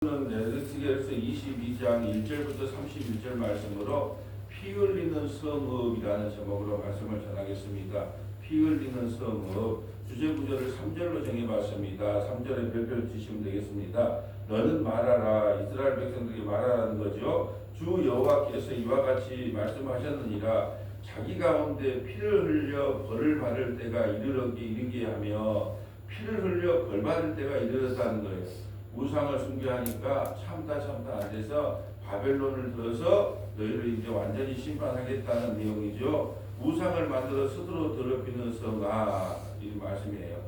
에스겔서 22장 1절부터 31절 말씀으로 피 흘리는 성읍이라는 제목으로 말씀을 전하겠습니다. 피 흘리는 성읍 주제 구절을 3절로 정해봤습니다. 3절에 별표를 치시면 되겠습니다. 너는 말하라. 이스라엘 백성들에게 말하라는 거죠. 주 여호와께서 이와 같이 말씀하셨느니라. 자기 가운데 피를 흘려 벌을 받을 때가 이르게 하며 피를 흘려 벌 받을 때가 이르렀다는 거예요. 우상을 숭배하니까 참다 안 돼서 바벨론을 들어서 너희를 이제 완전히 심판하겠다는 내용이죠. 우상을 만들어 스스로 더럽히는 성아, 이 말씀이에요.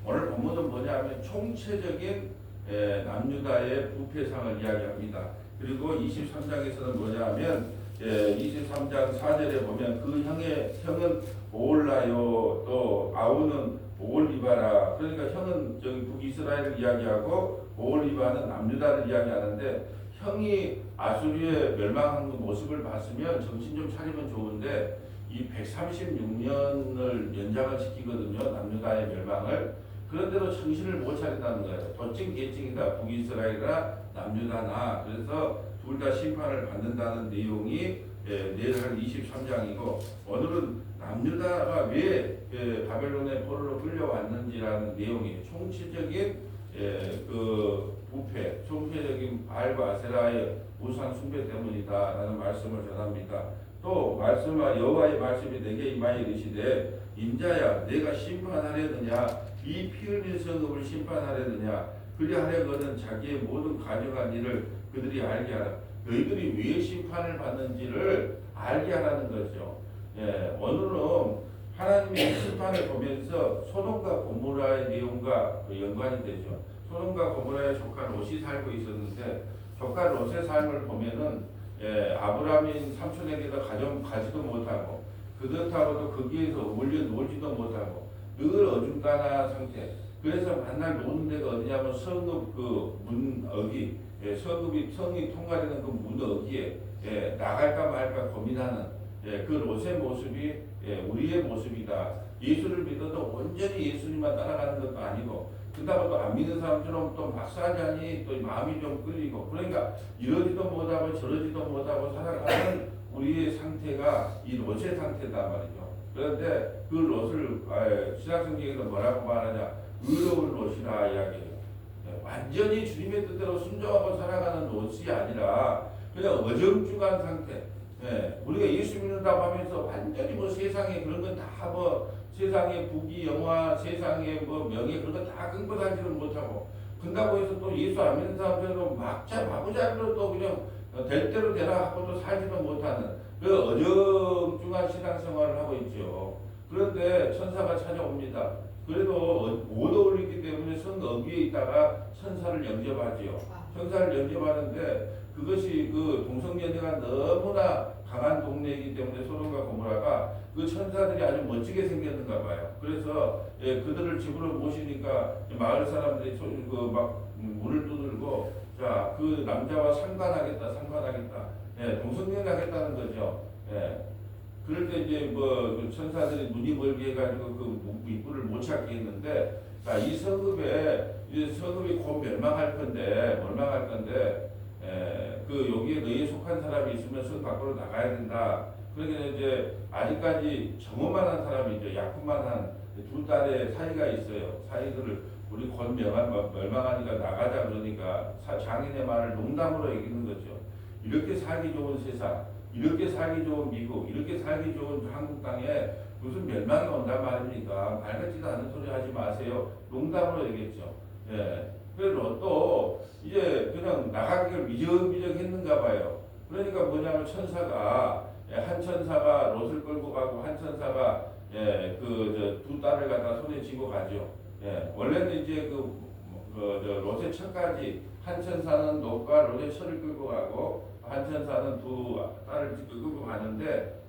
오늘 본문은 뭐냐면 총체적인 남유다의 부패상을 이야기합니다. 그리고 23장에서는 뭐냐면 23장 4절에 보면 그 형은 오올라요, 또 아우는 오올리바라. 그러니까 형은 저기 북이스라엘을 이야기하고 오올리바는 남유다를 이야기하는데, 형이 아수리에 멸망한 그 모습을 봤으면 정신 좀 차리면 좋은데 이 136년을 연장을 시키거든요. 남유다의 멸망을. 그런데도 정신을 못 차린다는 거예요. 도찐개찐이다. 북이스라엘이나 남유다나. 그래서 둘 다 심판을 받는다는 내용이 내일 23장이고, 오늘은 남유다가 왜 바벨론의 포로로 끌려왔는지라는 내용이 총체적인 그 부패, 총체적인 바알과 아세라의 우상 숭배 때문이다라는 말씀을 전합니다. 또 말씀과 여호와의 말씀이 내게 임하여 이르시되 인자야 내가 심판하려느냐, 이 피 흘린 성읍을 심판하려느냐, 그리하려거든 자기의 모든 가져간 일을 그들이 알게 하라. 너희들이 왜 심판을 받는지를 알게 하라는 거죠. 오늘은 하나님의 심판을 보면서 소돔과 고모라의 내용과 연관이 되죠. 소돔과 고모라의 조카 롯이 살고 있었는데, 조카 롯의 삶을 보면은 아브라함인 삼촌에게도 가지도 못하고, 그렇다고도 거기에서 올려 놀지도 못하고 늘 어중간한 상태. 그래서 만날 노는 데가 어디냐면 성읍 그 문어기, 성이 통과되는 그 문어기에 나갈까 말까 고민하는 그 롯의 모습이 우리의 모습이다. 예수를 믿어도 온전히 예수님만 따라가는 것도 아니고, 그렇다고 또 안 믿는 사람처럼 또 막사자니 또 마음이 좀 끌리고, 그러니까 이러지도 못하고 저러지도 못하고 살아가는 우리의 상태가 이 롯의 상태다 말이죠. 그런데 그 롯을 신약성경에서 뭐라고 말하냐, 의로운 롯이라 이야기해요. 완전히 주님의 뜻대로 순종하고 살아가는 롯이 아니라 그냥 어정쩡한 상태. 우리가 예수 믿는다고 하면서 완전히 뭐 세상에 그런 건 다 뭐 세상의 부귀 영화, 세상의 뭐 명예 그런 거 다 근거하지는 못하고, 그런다고 해서 또 예수 안 믿는 사람들은 막자 마구잡이로 또 그냥 될 대로 되라 하고 또 살지도 못하는 그 어정쩡한 신앙생활을 하고 있죠. 그런데 천사가 찾아옵니다. 그래도 못 어울리기 때문에 성 어귀에 있다가 천사를 영접하지요. 천사를 영접하는데 그것이 그 동성연애가 너무나 강한 동네이기 때문에 소돔과 고모라가 그 천사들이 아주 멋지게 생겼는가 봐요. 그래서 그들을 집으로 모시니까 마을 사람들이 막 문을 두들고, 자, 그 남자와 상관하겠다. 동성연애하겠다는 거죠. 그럴 때 이제 뭐 천사들이 눈이 멀게 해가지고 그 입구를 못 찾게 했는데, 자, 이 성읍이 곧 멸망할 건데 그 여기에 너희에 속한 사람이 있으면 성 밖으로 나가야 된다. 그러니까 이제 아직까지 정오만한 사람이죠. 약혼만한 두 딸의 사이가 있어요. 사이들을 우리 곧 멸망하니까 나가자 그러니까 장인의 말을 농담으로 여기는 거죠. 이렇게 살기 좋은 세상, 이렇게 살기 좋은 미국, 이렇게 살기 좋은 한국 땅에 무슨 멸망이 온단 말입니까? 말 같지도 않은 소리 하지 마세요. 농담으로 얘기했죠. 그래서 또 이제 그냥 나가기를 미적미적 했는가 봐요. 그러니까 뭐냐면 한 천사가 롯을 끌고 가고, 한 천사가 두 딸을 갖다 손에 쥐고 가죠. 원래는 이제 롯의 처까지 한 천사는 롯과 롯의 처를 끌고 가고, 한 천사는 두 딸을 끌고 가는데,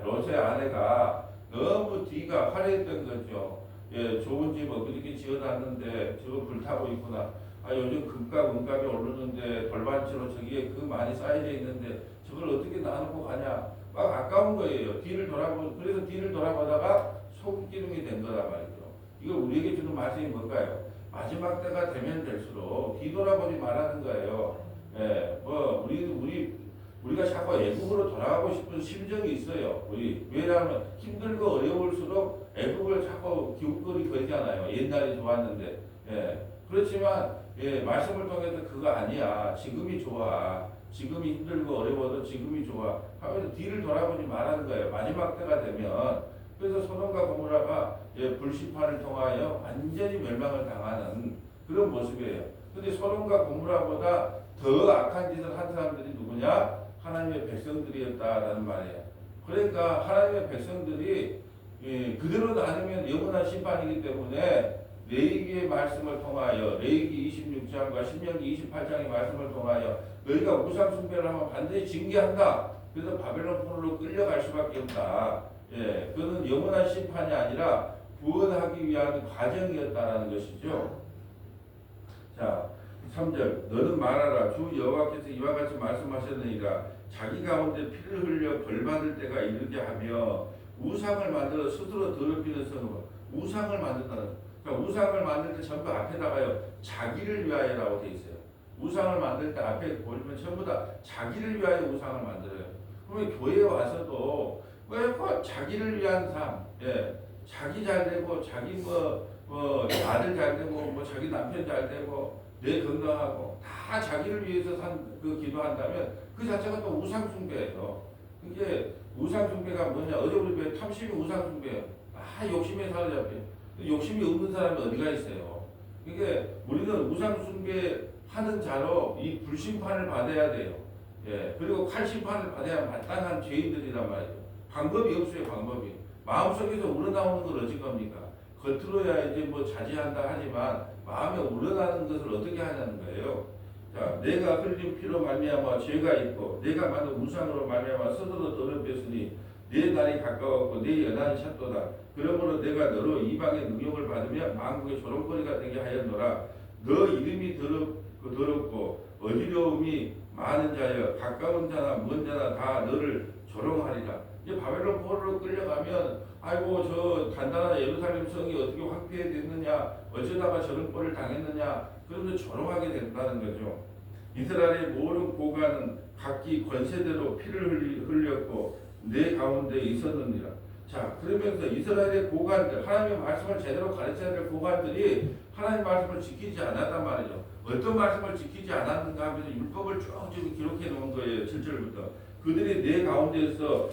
롯의 아내가 너무 뒤가 화려했던 거죠. 좋은 집 어떻게 지어놨는데 저거 불타고 있구나. 요즘 금값 은값이 오르는데 돌반지로 저기에 그 많이 쌓여져 있는데 저걸 어떻게 놔놓고 가냐. 막 아까운 거예요. 그래서 뒤를 돌아보다가 소금기둥이 된 거란 말이죠. 이걸 우리에게 주는 말씀이 뭔가요? 마지막 때가 되면 될수록 뒤돌아보지 말라는 거예요. 예, 뭐 우리가 자꾸 애국으로 돌아가고 싶은 심정이 있어요. 왜냐하면 힘들고 어려울수록 애국을 자꾸 기웃거리 거리잖아요. 옛날이 좋았는데. 예, 그렇지만 말씀을 통해서 그거 아니야. 지금이 좋아. 지금이 힘들고 어려워도 지금이 좋아. 하면서 뒤를 돌아보지 말라는 거예요. 마지막 때가 되면. 그래서 소돔과 고모라가 불심판을 통하여 완전히 멸망을 당하는 그런 모습이에요. 근데 소돔과 고모라보다 더 악한 짓을 한 사람들이 누구냐? 하나님의 백성들이었다라는 말이에요. 그러니까 하나님의 백성들이 그대로 놔두면 영원한 심판이기 때문에 레위기의 말씀을 통하여 레위기 26장과 신명기 28장의 말씀을 통하여 너희가 우상 숭배를 하면 반드시 징계한다. 그래서 바벨론 포로로 끌려갈 수밖에 없다. 그는 영원한 심판이 아니라 구원하기 위한 과정이었다라는 것이죠. 자, 3절 너는 말하라 주 여호와께서 이와 같이 말씀하셨느니라 자기 가운데 피를 흘려 벌받을 때가 이르게 하며 우상을 만들어 스스로 더럽히는 성읍 우상을 만든다는 그러니까 우상을 만들 때 전부 앞에다가요 자기를 위하여라고 돼 있어요. 우상을 만들 때 앞에 보시면 전부 다 자기를 위하여 우상을 만들어요. 그러면 교회에 와서도 왜 자기를 위한 삶, 자기 잘 되고 자기 아들 잘 되고 자기 남편 잘 되고 내 건강하고 다 자기를 위해서 그 기도한다면 그 자체가 또 우상 숭배예요. 이게 우상 숭배가 뭐냐? 어제 우리 배 탐심이 우상 숭배예요. 욕심에 사로잡혀. 욕심이 없는 사람이 어디가 있어요? 이게 우리는 우상 숭배하는 자로 이 불심판을 받아야 돼요. 그리고 칼심판을 받아야 마땅한 죄인들이란 말이에요. 방법이 없어요, 방법이. 마음속에서 우러나오는 걸 어찌 겁니까? 겉으로야 이제 자제한다 하지만 마음에 우러나는 것을 어떻게 하냐는 거예요. 자, 내가 흘린 피로 말미암아 죄가 있고 내가 만든 우상으로 말미암아 스스로 더럽혔으니 내 날이 가까웠고 내 연한이 찼도다. 그러므로 내가 너로 이방의 능욕을 받으며 만국의 조롱거리가 되게 하였노라. 너 이름이 더럽고 어지러움이 많은 자여 가까운 자나 먼 자나 다 너를 조롱하리라. 이제 바벨론 포로로 끌려가면 아이고 저 단단한 예루살렘 성이 어떻게 황폐해졌느냐 어쩌다가 저런 꼴을 당했느냐 그러면서 조롱하게 된다는 거죠. 이스라엘의 모든 고관은 각기 권세대로 피를 흘렸고 내 가운데 있었느니라. 자, 그러면서 이스라엘의 고관들 하나님의 말씀을 제대로 가르쳐야 될 고관들이 하나님의 말씀을 지키지 않았단 말이죠. 어떤 말씀을 지키지 않았는가 하면서 율법을 쭉 기록해 놓은 거예요. 7절부터. 그들이 내 가운데서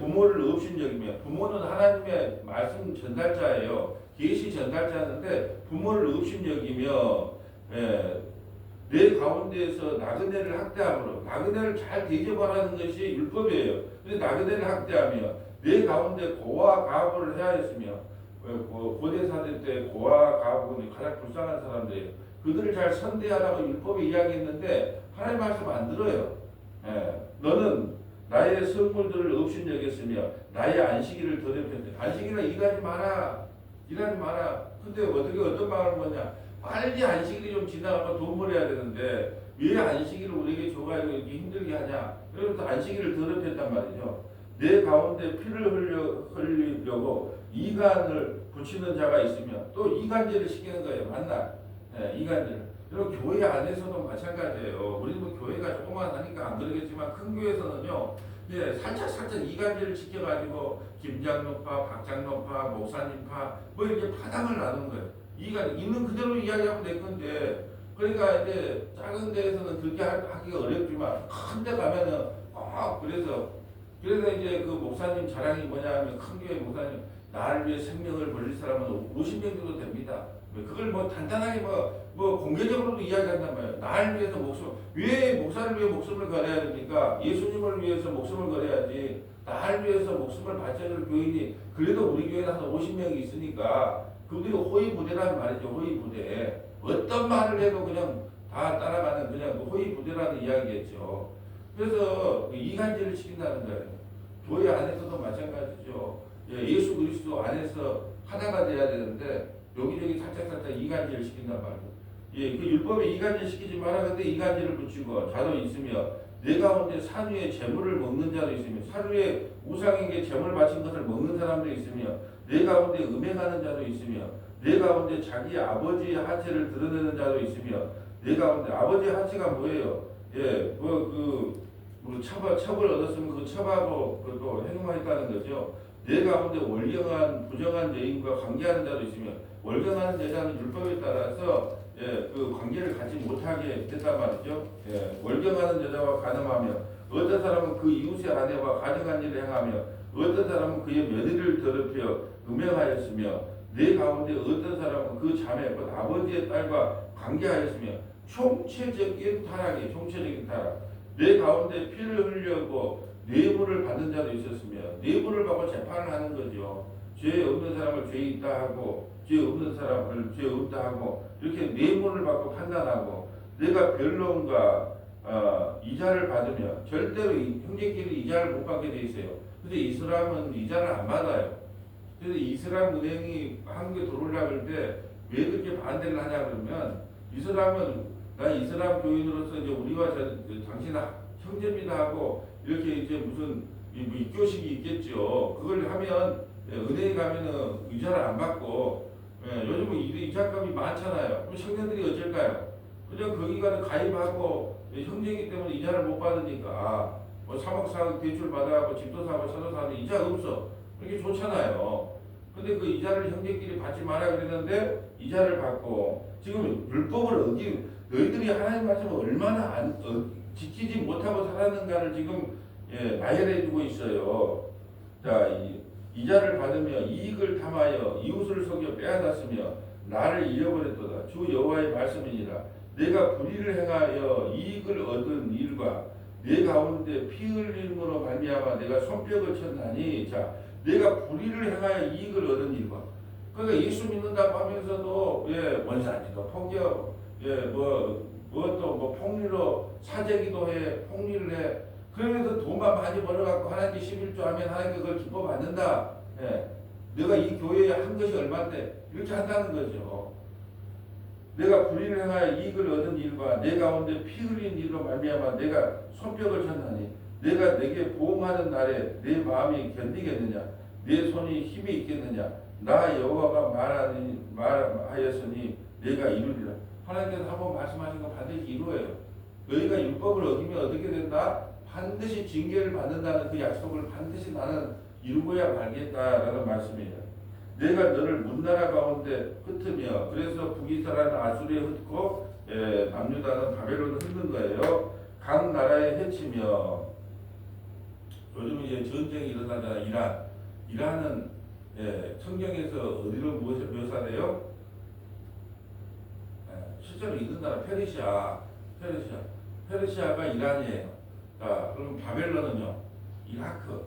부모를 업신여기며 부모는 하나님의 말씀 전달자예요. 계시 전달자인데 부모를 업신여기며 내 가운데에서 나그네를 학대함으로 나그네를 잘 대접하라는 것이 율법이에요. 근데 나그네를 학대하며 내 가운데 고와 가부를 해하였으며 고대 사대 때 고와 가부는 가장 불쌍한 사람들이에요. 그들을 잘 선대하라고 율법에 이야기했는데 하나님 말씀 안 들어요. 너는 나의 성물들을 업신여겼으며 나의 안식일을 더럽혔는데 안식일을 일하지 마라. 근데 어떤 마음을 뭐냐? 빨리 안식일이 좀 지나가고 돈 벌어야 되는데 왜 안식일을 우리에게 줘가지고 이렇게 힘들게 하냐? 그래서 안식일을 더럽혔단 말이죠. 내 가운데 피를 흘리려고 이간을 붙이는 자가 있으며 또 이간질을 시키는 거예요. 만날 이간질. 그리고 교회 안에서도 마찬가지예요. 우리도 교회가 조그만하니까 안 그러겠지만 큰 교회에서는요. 살짝 이간질을 시켜가지고 김장로파, 박장로파, 목사님파 이렇게 파당을 나누는 거예요. 이간 있는 그대로 이야기하면 될 건데 그러니까 이제 작은 데에서는 그렇게 하기가 어렵지만 큰 데 가면은 그래서 이제 그 목사님 자랑이 뭐냐 하면 큰 교회 목사님 나를 위해 생명을 버릴 사람은 50명 정도 됩니다. 그걸 단단하게 공개적으로도 이야기한단 말이에요. 나를 위해서 왜 목사를 위해 목숨을 걸어야 됩니까? 예수님을 위해서 목숨을 걸어야지. 나를 위해서 목숨을 바쳐줄 교인이 그래도 우리 교회는 한 50명이 있으니까 그들이 호의 부대라는 말이죠. 호의 부대. 어떤 말을 해도 그냥 다 따라가는 그냥 호의 부대라는 이야기겠죠. 그래서 이간질을 시킨다는 거예요. 교회 안에서도 마찬가지죠. 예수 그리스도 안에서 하나가 돼야 되는데 여기저기 살짝 이간질을 시킨단 말이에요. 그 율법에 이간질 시키지 마라. 근데 이간질을 붙이고 자도 있으며 내 가운데 산 위에 재물을 먹는 자도 있으며 산 위에 우상에게 재물 바친 것을 먹는 사람도 있으며 내 가운데 음행하는 자도 있으며 내 가운데 자기 아버지의 하체를 드러내는 자도 있으며 내 가운데 아버지의 하체가 뭐예요? 예, 뭐 첩을 얻었으면 그 첩하고 그또 행동하겠다는 거죠. 내 가운데 월경한 부정한 여인과 관계하는 자도 있으며 월경하는 여자는 율법에 따라서 예, 그 관계를 갖지 못하게 됐단 말이죠. 예, 월경하는 여자와 간음하며 어떤 사람은 그 이웃의 아내와 가증한 일을 행하며 어떤 사람은 그의 며느리를 더럽혀 음행하였으며 내 가운데 어떤 사람은 그 자매 곧 아버지의 딸과 관계하였으며 총체적인 타락 내 가운데 피를 흘려고 뇌물을 받는 자도 있었으며 뇌물을 받고 재판을 하는 거죠. 죄 없는 사람을 죄 있다 하고 죄 없는 사람을 죄 없다 하고 이렇게 뇌물을 받고 판단하고 내가 변론과 이자를 받으며 절대로 형제끼리 이자를 못 받게 돼 있어요. 근데 이슬람은 이자를 안 받아요. 그래서 이슬람 은행이 한국에 들어오려고 할 때 왜 그렇게 반대를 하냐 그러면 이슬람은 난 이슬람 교인으로서 이제 우리와 당신 형제입니다 하고 이렇게 이제 무슨 뭐 입교식이 있겠죠. 그걸 하면 은행에 가면은 이자를 안 받고 요즘은 이자값이 많잖아요. 그럼 청년들이 어쩔까요? 그냥 거기 가서 가입하고 형제이기 때문에 이자를 못 받으니까 뭐 3억 4억 대출 받아갖고 집도 사고 차도 사도 이자가 없어. 이게 좋잖아요. 근데 그 이자를 형제끼리 받지 마라 그랬는데 이자를 받고 지금 율법을 너희들이 하나님 말씀을 얼마나 지키지 못하고 살았는가를 지금 나열해주고 있어요. 자, 이자를 받으며 이익을 탐하여 이웃을 속여 빼앗았으며 나를 잃어버렸도다. 주 여호와의 말씀이니라. 내가 불의를 행하여 이익을 얻은 일과 내 가운데 피 흘림으로 말미암아 내가 손뼉을 쳤나니 자 내가 불의를 행하여 이익을 얻은 일과 그러니까 예수 믿는다고 하면서도 원산지도 포기하고 뭐 폭리로 사재기도 해 폭리를 해 그러면서 돈만 많이 벌어갖고 하나님께 11조 하면 하나님께 그걸 기뻐 받는다. 내가 이 교회에 한 것이 얼마인데 이렇게 한다는 거죠. 내가 불의를 행하여 이익을 얻은 일과 내 가운데 피 흘린 일로 말미암아 내가 손뼉을 쳤나니 내가 내게 보응하는 날에 내 마음이 견디겠느냐 내 손이 힘이 있겠느냐 나 여호와가 말하였으니 내가 이루리라. 하나님께서 한번 말씀하신 거 반드시 이루어요. 너희가 율법을 어기면 어떻게 된다? 반드시 징계를 받는다는 그 약속을 반드시 나는 이루고야 말겠다라는 말씀이에요. 내가 너를 문나라 가운데 흩으며 그래서 북이스라엘은 아수리에 흩고 남유다는 바벨론을 흩는 거예요. 각 나라에 해치며 요즘 이제 전쟁이 일어나잖아요. 이란은 성경에서 어디로 묘사돼요? 실제로 있는 나라 페르시아가 이란이에요. 자, 그럼 바벨론은요? 이라크.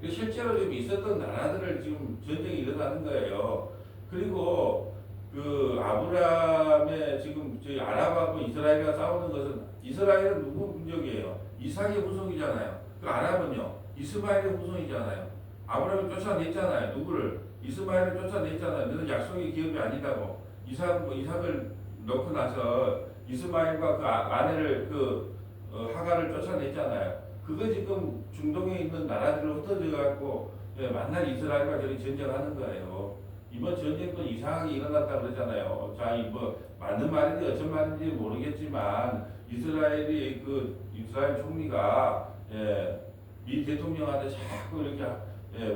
실제로 지금 있었던 나라들을 지금 전쟁이 일어나는 거예요. 그리고 그 아브라함의 지금 저희 아랍하고 이스라엘과 싸우는 것은 이스라엘은 누구 민족이에요? 이삭의 후손이잖아요. 그 아랍은요? 이스마엘의 후손이잖아요. 아브라함이 쫓아냈잖아요. 누구를? 이스마엘을 쫓아냈잖아요. 너는 약속의 기업이 아니다고. 이삭을 넣고 나서 이스마엘과 그 아내를 하가를 쫓아냈잖아요. 그거 지금 중동에 있는 나라들로 흩어져 갖고 만날 이스라엘과 저리 전쟁하는 거예요. 이번 전쟁도 이상하게 일어났다 그러잖아요. 자, 뭐 맞는 말인지 어쩐 말인지 모르겠지만 이스라엘 총리가 미 대통령한테 자꾸 이렇게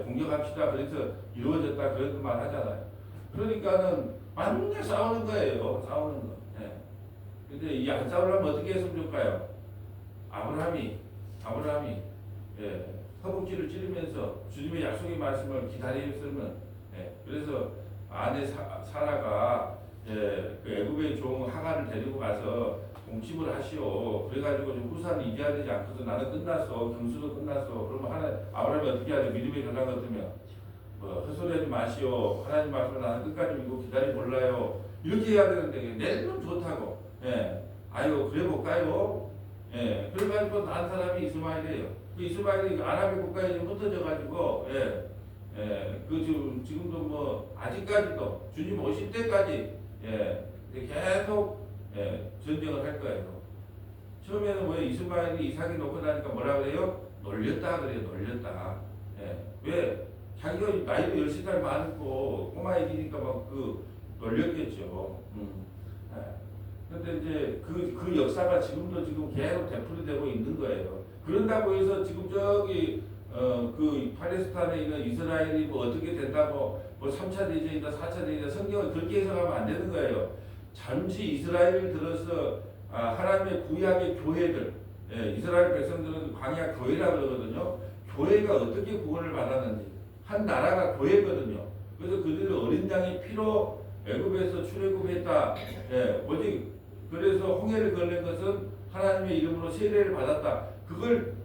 공격합시다 그래서 이루어졌다 그런 말 하잖아요. 그러니까는 맨날 싸우는 거예요. 싸우는 거. 근데 이 안 싸우려면 어떻게 했으면 좋을까요? 아브라함이 허벅지를 찌르면서 주님의 약속의 말씀을 기다렸으면 그래서 아내 사라가 그 애굽의 종 하가를 데리고 가서 동침을 하시오. 그래가지고 좀 후사를 이겨야 되지 않고서 나는 끝났어. 경수도 끝났어. 그러면 아브라함이 어떻게 하죠? 믿음의 조상 같으면 헛소리하지 마시오. 하나님 말씀을 나는 끝까지 믿고 기다리 몰라요. 이렇게 해야 되는데 내는 좋다고. 아이고 그래 볼까요? 그래가지고 난 사람이 이스마엘이에요. 그 이스마엘이 아랍의 국가에 좀 흩어져가지고, 지금도 뭐, 아직까지도, 주님 오실 때까지, 계속, 전쟁을 할 거예요. 처음에는 뭐, 이스마엘이 이삭이 놓고 나니까 뭐라 그래요? 놀렸다 그래요, 놀렸다. 왜? 자기가 나이도 13살 많고, 꼬마 애기니까 막 놀렸겠죠. 근데 이제 그 역사가 지금도 지금 계속 되풀이되고 있는 거예요. 그런다고 해서 지금 저기 그 팔레스타인에 있는 이스라엘이 뭐 어떻게 된다고 뭐 3차 대전이다 4차 대전이다 성경을 그렇게 해석하면 안 되는 거예요. 잠시 이스라엘을 들어서 하나님의 구약의 교회들, 이스라엘 백성들은 광야 교회라 그러거든요. 교회가 어떻게 구원을 받았는지 한 나라가 교회거든요. 그래서 그들이 어린 양의 피로 애굽에서 출애굽했다. 오직 그래서 홍해를 건넨 것은 하나님의 이름으로 세례를 받았다. 그걸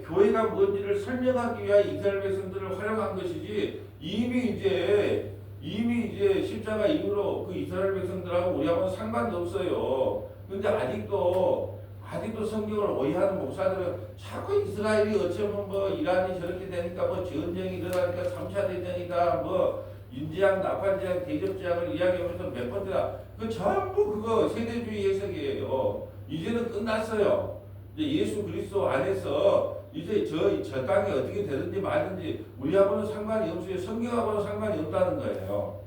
교회가 뭔지를 설명하기 위하여 이스라엘 백성들을 활용한 것이지 이미 이제 십자가 이후로 그 이스라엘 백성들하고 우리하고는 상관도 없어요. 근데 아직도 성경을 오해하는 목사들은 자꾸 이스라엘이 어쩌면 뭐 이란이 저렇게 되니까 뭐 전쟁이 일어나니까 3차 대전이다 뭐 인지학, 나팔지학, 대접지학을 이야기하면서 몇 번째나 그 전부 그거 세대주의 해석이에요. 이제는 끝났어요. 이제 예수 그리스도 안에서 이제 저 땅이 어떻게 되든지 말든지 우리하고는 상관이 없어요. 성경하고는 상관이 없다는 거예요.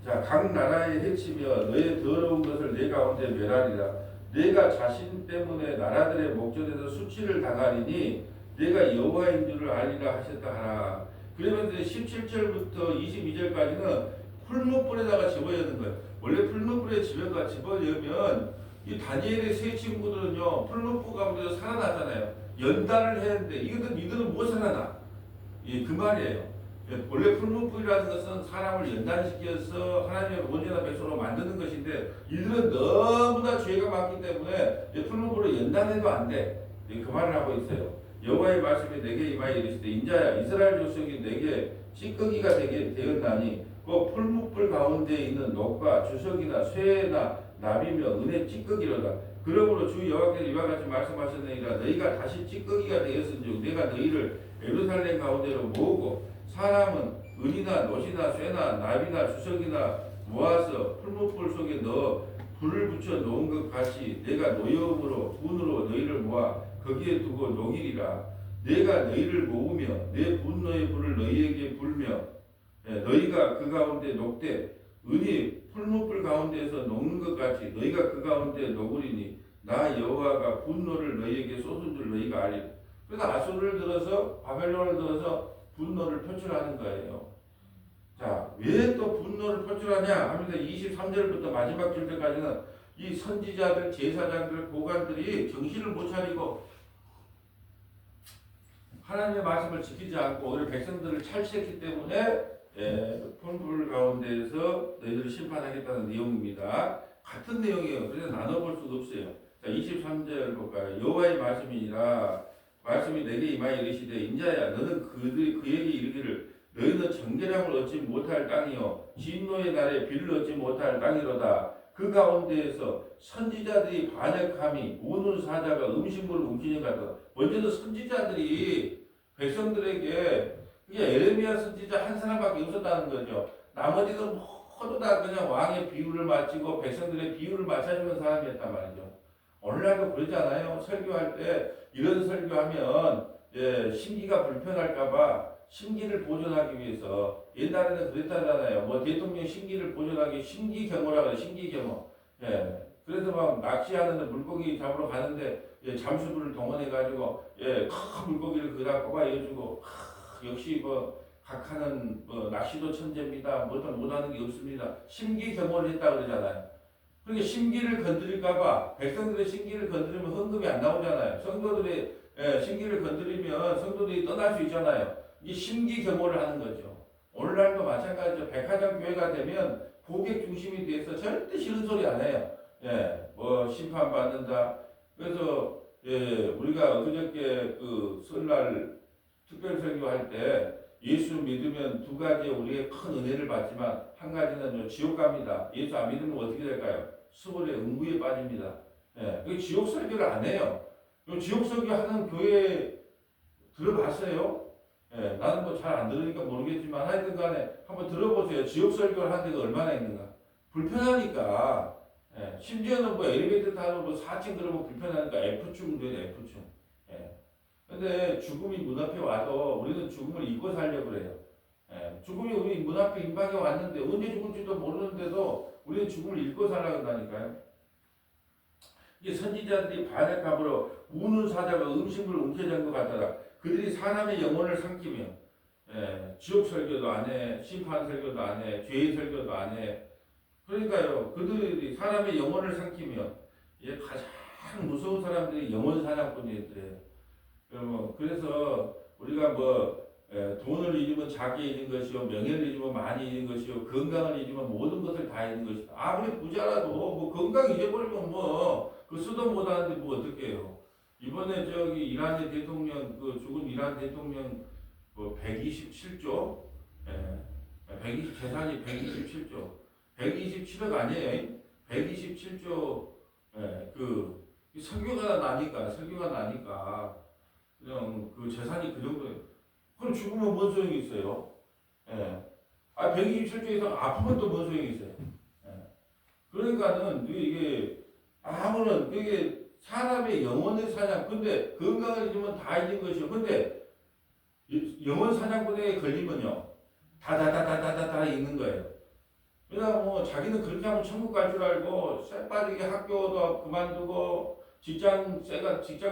자, 각 나라에 해치며 너의 더러운 것을 내 가운데 멸하리라. 내가 자신 때문에 나라들의 목전에서 수치를 당하리니 내가 여호와인 줄을 알리라 하셨다 하라. 그러면서 17절부터 22절까지는 풀무불에다가 집어넣는 거예요. 원래 풀무불에 집어넣으면 이 다니엘의 세 친구들은요 풀무불 가운데서 살아나잖아요. 연단을 했는데 이들은 못 살아나. 그 말이에요. 원래 풀무불이라는 것은 사람을 연단시켜서 하나님의 온전한 백성으로 만드는 것인데 이들은 너무나 죄가 많기 때문에 풀무불을 연단해도 안 돼. 그 말을 하고 있어요. 여호와의 말씀이 내게 임하여 이르시되 인자야 이스라엘 족속이 내게 찌꺼기가 되게 되었나니 그 풀무불 가운데 있는 녹과 주석이나 쇠나 나비며 은혜 찌꺼기로다. 그러므로 주 여호와께서 이와 같이 말씀하셨느니라. 너희가 다시 찌꺼기가 되었은즉 내가 너희를 예루살렘 가운데로 모으고 사람은 은이나 노시나 쇠나 나비나 주석이나 모아서 풀무불 속에 넣어 불을 붙여 놓은 것 같이 내가 노여움으로 분으로 너희를 모아 거기에 두고 녹이리라. 내가 너희를 모으며 내 분노의 불을 너희에게 불며 너희가 그 가운데 녹되 은이 풀무불 가운데에서 녹는 것 같이 너희가 그 가운데 녹으리니 나 여호와가 분노를 너희에게 쏟은 줄 너희가 알리라. 그래서 아수르를 들어서 바벨론을 들어서 분노를 표출하는 거예요. 자, 왜 또 분노를 표출하냐 하면서 23절부터 마지막 절까지는 이 선지자들, 제사장들, 고관들이 정신을 못 차리고 하나님의 말씀을 지키지 않고 우리 백성들을 탈취했기 때문에 풀무불 가운데에서 너희들을 심판하겠다는 내용입니다. 같은 내용이에요. 그래서 나눠볼 수가 없어요. 자, 23절 볼까요? 여호와의 말씀이니라. 말씀이 내게 임하여 이르시되 인자야 너는 그에게 이르기를 너희는 정결함을 얻지 못할 땅이요 진노의 날에 비를 얻지 못할 땅이로다. 그 가운데에서 선지자들이 반역함이 우는 사자가 음식물을 움키는 것 같다. 먼저는 선지자들이 백성들에게 에레미야 선지자 한 사람밖에 없었다는 거죠. 나머지는 모두 다 그냥 왕의 비유를 마치고 백성들의 비유를 맞춰주는 사람이었단 말이죠. 오늘날도 그러잖아요. 설교할 때 이런 설교하면 심기가 불편할까봐 심기를 보존하기 위해서 옛날에는 그랬다잖아요. 뭐 대통령 심기를 보존하기 심기경호라 그래. 심기경호. 그래서 막 낚시하는데 물고기 잡으러 가는데 잠수부를 동원해가지고 큰 물고기를 거기다 꼽아여주고 역시 뭐 각하는 뭐 낚시도 천재입니다. 뭐도 못하는 게 없습니다. 심기경호를 했다 그러잖아요. 그러니까 심기를 건드릴까봐 백성들의 심기를 건드리면 헌금이 안 나오잖아요. 성도들의 심기를 건드리면 성도들이 떠날 수 있잖아요. 이게 심기경호를 하는 거죠. 오늘날도 마찬가지죠. 백화점 교회가 되면 고객 중심이 돼서 절대 싫은 소리 안 해요. 뭐 심판받는다. 그래서 우리가 그저께 그 설날 특별 설교할 때 예수 믿으면 두 가지 우리의 큰 은혜를 받지만 한 가지는 지옥 갑니다. 예수 안 믿으면 어떻게 될까요? 수월의 음부에 빠집니다. 그 지옥 설교를 안 해요. 지옥 설교하는 교회 들어봤어요? 나는 뭐 잘 안 들으니까 모르겠지만 하여튼 간에 한번 들어보세요. 지옥 설교를 하는 데가 얼마나 있는가. 불편하니까. 심지어는 뭐 엘리베이터 타는 뭐 4층 들어보면 불편하니까 F층 돼요. F층. 근데 죽음이 눈앞에 와도 우리는 죽음을 잊고 살려고 그래요. 죽음이 우리 문 앞에 임박해 왔는데 언제 죽을지도 모르는데도 우리는 죽음을 읽고 살아간다니까요. 이게 선지자들이 반역함으로 우는 사자가 음식물 움켜잡은 것 같더라. 그들이 사람의 영혼을 삼키며 지옥 설교도 안 해, 심판 설교도 안 해, 죄의 설교도 안 해. 그러니까요, 그들이 사람의 영혼을 삼키며 가장 무서운 사람들이 영혼 사냥꾼이었대요. 그래서 우리가 돈을 잃으면 자기 잃은 것이요, 명예를 잃으면 많이 잃은 것이요, 건강을 잃으면 모든 것을 다 잃은 것이다. 아무리 부자라도 건강 잊어버리면 그 쓰도 못하는데 어떡해요. 이번에 저기 이란의 대통령, 죽은 이란 대통령 127조, 재산이 127조, 127억 아니에요. 127조, 설교가 나니까, 그냥 재산이 그 정도예요. 그럼 죽으면 뭔 소용이 있어요? 127조에서 아프면 또 뭔 소용이 있어요? 그러니까는 이게 아무런 그게 사람의 영혼의 사냥. 근데 건강을 잃으면 다 잃은 것이요. 근데 영혼 사냥꾼에 걸리면요, 다다다다다다 있는 거예요. 그러니까 자기는 그렇게 하면 천국 갈 줄 알고 쎄빠지게 학교도 그만두고 직장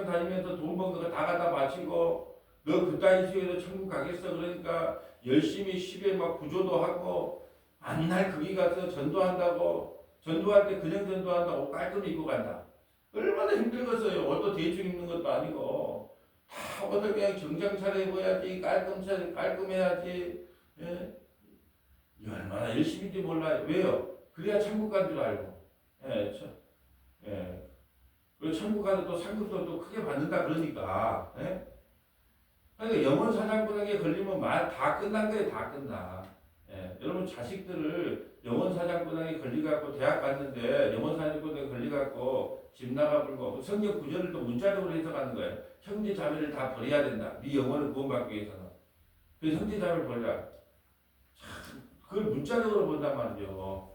다니면서 돈 번 거 다 갖다 바치고 너 그따위 수요일에 천국 가겠어? 그러니까 열심히 10일 막 구조도 하고 맨날 거기 가서 전도한다고 전도할 때 그냥 전도한다고 깔끔히 입고 간다. 얼마나 힘들겠어요. 옷도 대충 입는 것도 아니고 다 옷을 그냥 정장 차려입어야지 깔끔해야지. 예? 얼마나 열심인지 몰라요. 왜요? 그래야 천국 간 줄 알고. 그리고 천국 가서 또 상급도 또 크게 받는다 그러니까. 그러니까 영혼 사냥꾼에게 걸리면 다 끝난 거예요. 다 끝나. 여러분 자식들을 영혼 사냥꾼에게 걸려갖고 대학 갔는데 영혼 사냥꾼에게 걸려갖고 집 나가불고 성경 구절을 또 문자적으로 해석하는 거예요. 형제 자매를 다 버려야 된다. 네 영혼을 구원받기 위해서는. 그래서 형제 자매를 버려라. 참 그걸 문자적으로 본단 말이죠.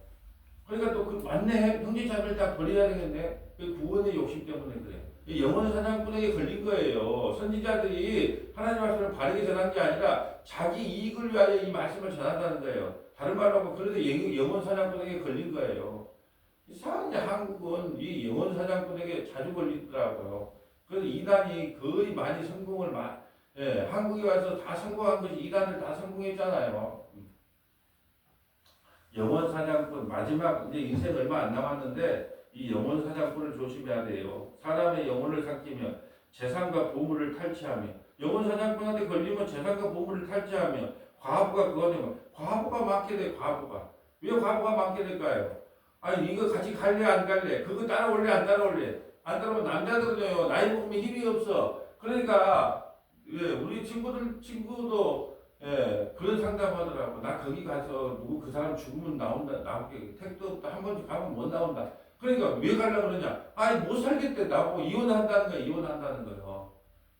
그러니까 또 맞네. 형제 자매를 다 버려야 되겠네. 그 구원의 욕심 때문에 그래. 영혼 사냥꾼에게 걸린 거예요. 선지자들이 하나님 말씀을 바르게 전한 게 아니라 자기 이익을 위하여 이 말씀을 전한다는 거예요. 다른 말로 하면 그래도 영혼 사냥꾼에게 걸린 거예요. 이상하게 한국은 이 영혼 사냥꾼에게 자주 걸리더라고요. 그래서 이단이 거의 많이 성공을 한국에 와서 다 성공한 것이 이단을 다 성공했잖아요. 영혼 사냥꾼 마지막 이제 인생 얼마 안 남았는데 이 영혼 사냥꾼을 조심해야 돼요. 사람의 영혼을 삼키며 재산과 보물을 탈취하며 영혼 사냥꾼한테 걸리면 재산과 보물을 탈취하며 과부가 그거는 과부가 많게 돼. 과부가 왜 과부가 많게 될까요? 아니 이거 같이 갈래 안 갈래? 그거 따라올래 안 따라올래? 안 따라오면 남자들은요 나이 먹으면 힘이 없어. 그러니까 우리 친구도 그런 상담하더라고. 나 거기 가서 누구 그 사람 죽으면 나오게 택도 없다. 한 번 가면 못 나온다. 그러니까 왜 가려고 그러냐? 아니 못 살겠대. 나보고 이혼한다는 거예요.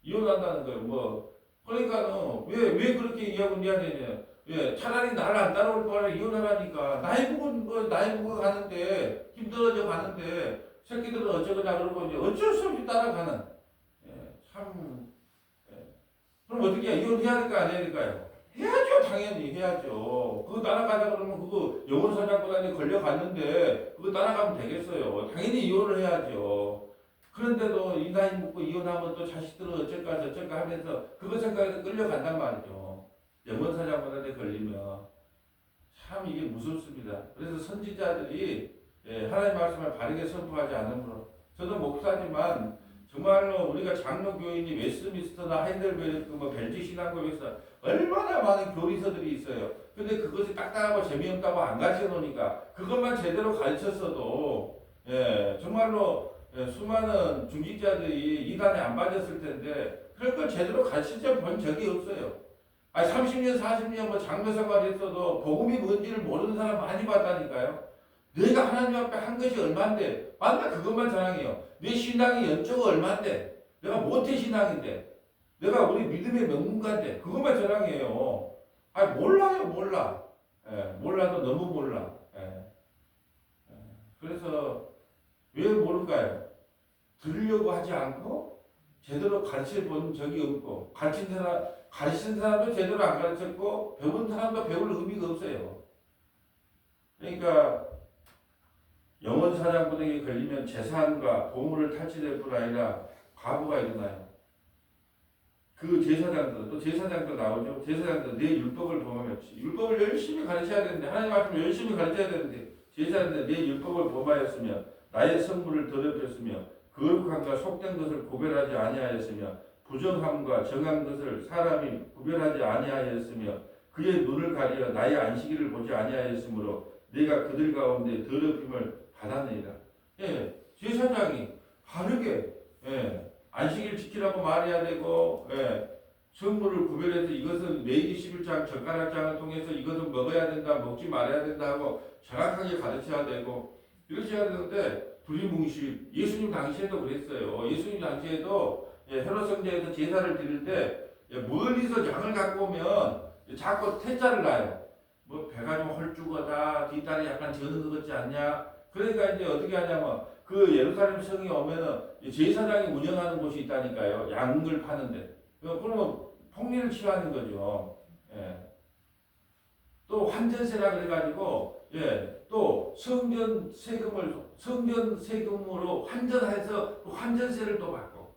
이혼한다는 거예요. 그러니까는 왜 그렇게 이야기를 해야 되냐? 차라리 나를 안 따라올 거라 이혼하라니까. 나이 보고 가는데 힘들어져 가는데 새끼들은 어쩌거나 그러고 이제 어쩔 수 없이 따라가는. 참. 그럼 어떻게 해야? 이혼해야 될까 안 해야 될까요? 해야죠. 당연히 해야죠. 그거 따라가자 그러면 그거 영혼 사냥꾼한테 걸려갔는데 그거 따라가면 되겠어요. 당연히 이혼을 해야죠. 그런데도 이 나이 먹고 이혼하면 또 자식들은 어쩔까 하면서 그거 생각해서 끌려간단 말이죠. 영혼 사냥꾼한테 걸리면 참 이게 무섭습니다. 그래서 선지자들이 하나님의 말씀을 바르게 선포하지 않으므로 저도 목사지만 정말로 우리가 장로교인이 웨스트민스터나 하이델베르크 벨지 신앙고에서 얼마나 많은 교리서들이 있어요. 근데 그것이 딱딱하고 재미없다고 안 가르쳐 놓으니까 그것만 제대로 가르쳤어도 정말로 수많은 중직자들이 이단에 안 빠졌을 텐데 그럴 걸 제대로 가르쳐 본 적이 없어요. 아니 30년 40년 장로 생활했어도 복음이 뭔지를 모르는 사람 많이 봤다니까요. 내가 하나님 앞에 한 것이 얼만데 맨날 그것만 자랑해요. 내 신앙이 연조가 얼만데 내가 모태신앙인데 내가 우리 믿음의 명문가인데 그것만 자랑해요. 아니 몰라요. 몰라도 너무 몰라. 그래서 왜 모를까요? 들으려고 하지 않고 제대로 가르쳐 본 적이 없고, 가르친 사람도 제대로 안 가르쳤고, 배운 사람도 배울 의미가 없어요. 그러니까, 영원사냥꾼에게 걸리면 재산과 보물을 탈취될 뿐 아니라 과부가 일어나요. 그 제사장들, 또 제사장도 나오죠. 제사장들, 내 율법을 범하면, 율법을 열심히 가르쳐야 되는데, 하나님 말씀을 열심히 가르쳐야 되는데, 제사장들, 내 율법을 범하였으며, 나의 성물을 더럽혔으며, 거룩함과 속된 것을 구별하지 아니하였으며, 부정함과 정한 것을 사람이 구별하지 아니하였으며, 그의 눈을 가리어 나의 안식일을 보지 아니하였으므로, 내가 그들 가운데 더럽힘을 받았느니라. 예, 제사장이 바르게, 예, 안식일 지키라고 말해야 되고, 예, 성물을 구별해서 이것은 레위기 11장 젓가락장을 통해서 이것은 먹어야 된다, 먹지 말아야 된다 하고 정확하게 가르쳐야 되고 이렇게 해야 되는데 두리뭉실. 예수님 당시에도 그랬어요. 예수님 당시에도 헤롯 성전에서 제사를 드릴 때 멀리서 양을 갖고 오면 자꾸 태자를 놔요. 뭐 배가 좀 헐쭉하다, 뒷다리 약간 저는 것 같지 않냐. 그러니까 이제 어떻게 하냐면 그 예루살렘 성에 오면은 제사장이 운영하는 곳이 있다니까요. 양을 파는데. 그러면 폭리를 취하는 거죠. 예. 또 환전세라 그래가지고, 예, 또 성전 세금으로 환전해서 그 환전세를 또 받고.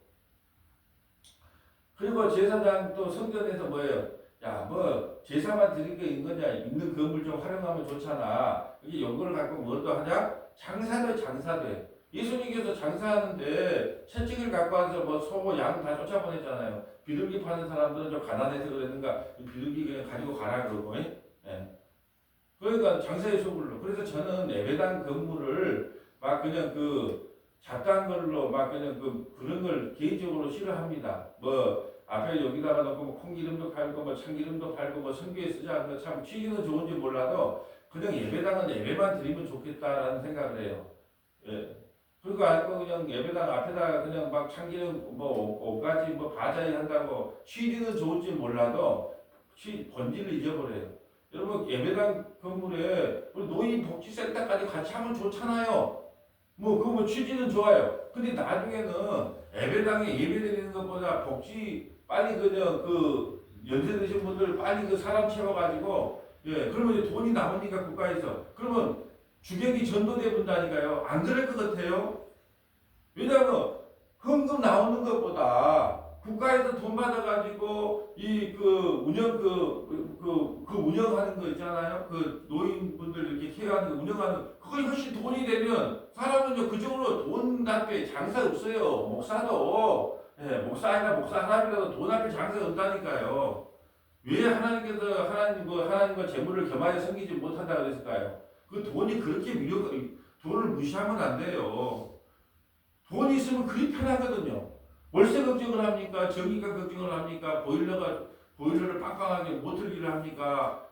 그리고 제사장 또 성전에서 뭐예요? 야, 뭐, 제사만 드릴 게 있는 거냐? 있는 건물 좀 활용하면 좋잖아. 이게 요거를 갖고 뭐 또 하냐? 장사돼. 예수님께서 장사하는데 채찍을 갖고 와서 뭐 소, 양 다 쫓아보냈잖아요. 비둘기 파는 사람들은 좀 가난해서 그랬는가? 비둘기 그냥 가지고 가라 그러고, 예? 그러니까 장사의 소굴로. 그래서 저는 예배당 건물을 막 그냥 그 잡다한 걸로 막 그냥 그런 걸 개인적으로 싫어합니다. 뭐, 앞에 여기다가 놓고 뭐 콩기름도 팔고 뭐 참기름도 팔고 뭐 성교에 쓰지 않는 참 취지는 좋은지 몰라도 그냥 예배당은 예배만 드리면 좋겠다라는 생각을 해요. 예. 그거 알고 그냥 예배당 앞에다가 그냥 막 참기름 뭐 옷가지 뭐 바자회 한다고 취지는 좋을지 몰라도 본질을 잊어버려요. 여러분 예배당 건물에 우리 노인 복지센터까지 같이 하면 좋잖아요. 뭐 그거 뭐 취지는 좋아요. 근데 나중에는 예배당에 예배드리는 것보다 복지 빨리 그냥 그 연세 드신 분들 빨리 그 사람 채워가지고 그러면 이제 돈이 남으니까 국가에서 그러면 주객이 전도돼 본다니까요. 안 그럴 것 같아요. 왜냐하면 헌금 나오는 것보다 국가에서 돈 받아가지고 이 그 운영 운영하는 거 있잖아요. 그 노인분들 이렇게 케어하는 거 운영하는 그거 훨씬 돈이 되면 사람은요 그쪽으로 돈 앞에 장사 없어요. 목사도 목사 하나님이라도 돈 앞에 장사 없다니까요. 왜 하나님과 재물을 겸하여 섬기지 못한다 그랬을까요? 그 돈이 그렇게 돈을 무시하면 안 돼요. 돈이 있으면 그리 편하거든요. 월세 걱정을 합니까? 전기가 걱정을 합니까? 보일러를 빵빵하게 못 틀기를 합니까?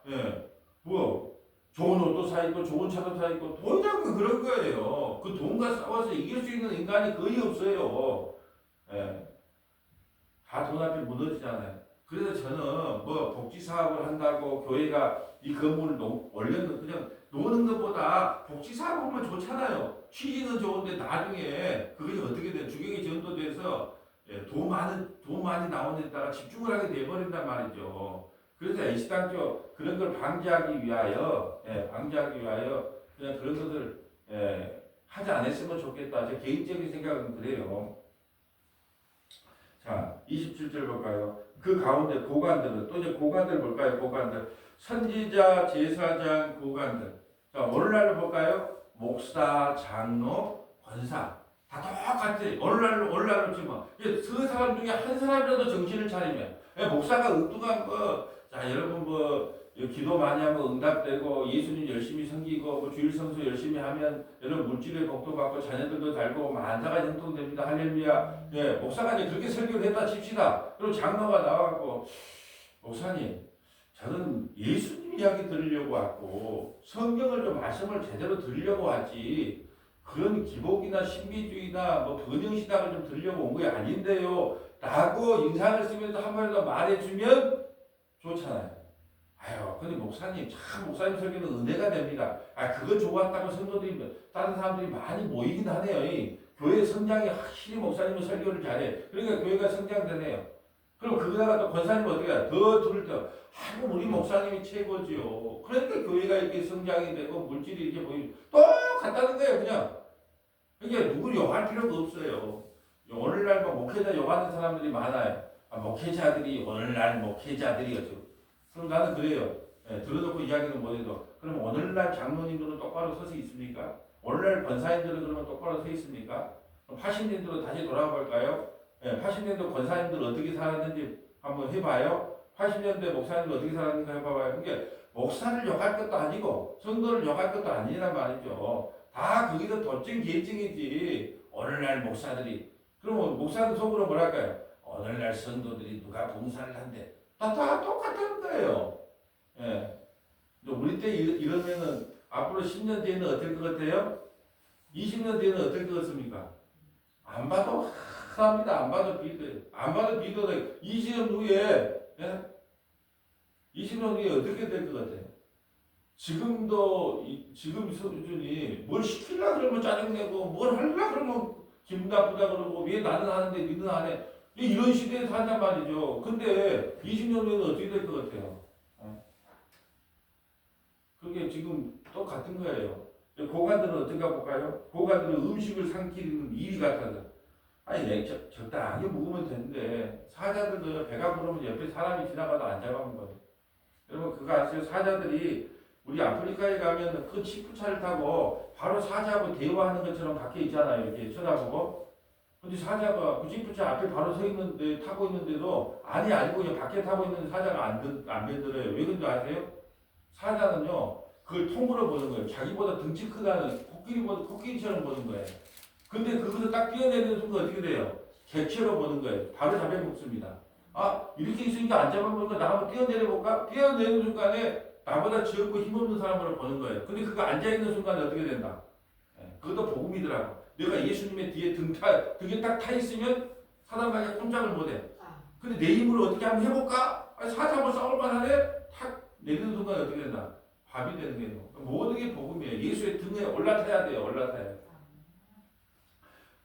뭐 좋은 옷도 사 입고 좋은 차도 사 입고 돈이라고 그런 거예요. 그 돈과 싸워서 이길 수 있는 인간이 거의 없어요. 다 돈 앞에 무너지잖아요. 그래서 저는 뭐 복지 사업을 한다고 교회가 이 건물을 올려는 그냥 노는 것보다 복지 사업 하면 좋잖아요. 취지는 좋은데 나중에 그것이 어떻게 돼? 주객이 전도돼서 돈 많이 나오는 데다가 집중을 하게 돼버린단 말이죠. 그래서 A식당 쪽 그런 걸 방지하기 위하여 그냥 그런 것을 하지 않았으면 좋겠다. 제 개인적인 생각은 그래요. 자, 27절 볼까요? 그 가운데 고관들은 또 이제 고관들 볼까요? 고관들 선지자, 제사장, 고관들. 자, 오늘날로 볼까요? 목사, 장로, 권사 다 똑같이 오늘날로 치면 그 사람 중에 한 사람이라도 정신을 차리면 목사가 엉뚱한 자 여러분 기도 많이 하면 응답되고 예수님 열심히 섬기고 주일 성수 열심히 하면 여러분 물질의 복도 받고 자녀들도 달고 만사가 형통됩니다. 할렐루야. 목사가 이제 그렇게 설교를 했다 칩시다. 그리고 장로가 나와갖고 목사님 저는 예수님 이야기 들으려고 왔고 성경을 좀 말씀을 제대로 들으려고 왔지 그런 기복이나 신비주의나 번영신학을 좀 들으려고 온 게 아닌데요 라고 인상을 쓰면서 한마디도 말해주면 좋잖아요. 아유 근데 목사님 목사님 설교는 은혜가 됩니다. 그거 좋았다고 성도들이 다른 사람들이 많이 모이긴 하네요. 교회 성장이 확실히 목사님은 설교를 잘해. 그러니까 교회가 성장되네요. 그럼 거기다가 또 권사님 어떻게 해요? 더 들을 때, 아이고, 우리 목사님이 최고지요. 그러니까 교회가 이렇게 성장이 되고 물질이 이렇게 보이고 똑같다는 거예요, 그냥. 그러니까 누구를 욕할 필요가 없어요. 오늘날 뭐 목회자 욕하는 사람들이 많아요. 목회자들이, 오늘날 목회자들이었죠. 그럼 나는 그래요. 예, 들어놓고 이야기는 못해도. 그럼 오늘날 장로님들은 똑바로 서 있습니까? 오늘날 권사님들은 그러면 똑바로 서 있습니까? 80년대로 다시 돌아가 볼까요? 예, 80년대 권사님들 어떻게 살았는지 한번 해봐요. 80년대 목사님들 어떻게 살았는지 해봐봐요. 그러니까 목사를 욕할 것도 아니고 성도를 욕할 것도 아니란 말이죠. 다 거기서 도찐 계층이지. 오늘날 목사들이. 그러면 목사들 속으로 뭐랄까요? 오늘날 성도들이 누가 봉사를 한대. 다 똑같다는 거예요. 예. 우리 때 이러면은 앞으로 10년 뒤에는 어떨 것 같아요? 20년 뒤에는 어떨 것 같습니까? 안 봐도 합니다. 안 봐도 비도예요. 안 봐도 비도다. 20년 후에, 예? 20년 후에 어떻게 될 것 같아요? 지금도, 지금 수준이 뭘 시키려고 그러면 짜증내고, 뭘 하려고 그러면 기분 나쁘다 그러고, 왜 나는 하는데 니는 안 해? 이런 시대에 산단 말이죠. 근데 20년 후에는 어떻게 될 것 같아요? 그게 지금 똑같은 거예요. 고관들은 어떻게 볼까요? 고관들은 음식을 삼키는 일이 같아서. 아니, 적당하게 먹으면 되는데, 사자들도 배가 부르면 옆에 사람이 지나가도 안 잡아먹는 거예요. 여러분, 그거 아세요? 사자들이 우리 아프리카에 가면 큰 치프차를 타고 바로 사자하고 대화하는 것처럼 밖에 있잖아요. 이렇게 쳐다보고. 근데 사자가 그 치프차 앞에 바로 서 있는데, 타고 있는데도 안이 아니고 그냥 밖에 타고 있는데 사자가 안 변들어요. 왜 그런지 아세요? 사자는요, 그걸 통으로 보는 거예요. 자기보다 등치 크다는 코끼리처럼 보는 거예요. 근데 그것을 딱 뛰어내리는 순간 어떻게 돼요? 객체로 보는 거예요. 바로 잡아먹습니다. 아, 이렇게 있으니까 안 잡아먹으니까 나 한번 뛰어내려볼까? 뛰어내리는 순간에 나보다 적고 힘없는 사람으로 보는 거예요. 근데 그거 앉아있는 순간에 어떻게 된다? 그것도 복음이더라고. 내가 예수님의 뒤에 등에 딱 타 있으면 사단마귀가 꼼짝을 못해. 근데 내 힘으로 어떻게 한번 해볼까? 사자 한번 싸울만 하네? 탁 내리는 순간에 어떻게 된다? 밥이 되는 거예요. 모든 게 복음이에요. 예수의 등에 올라타야 돼요. 올라타야 돼요.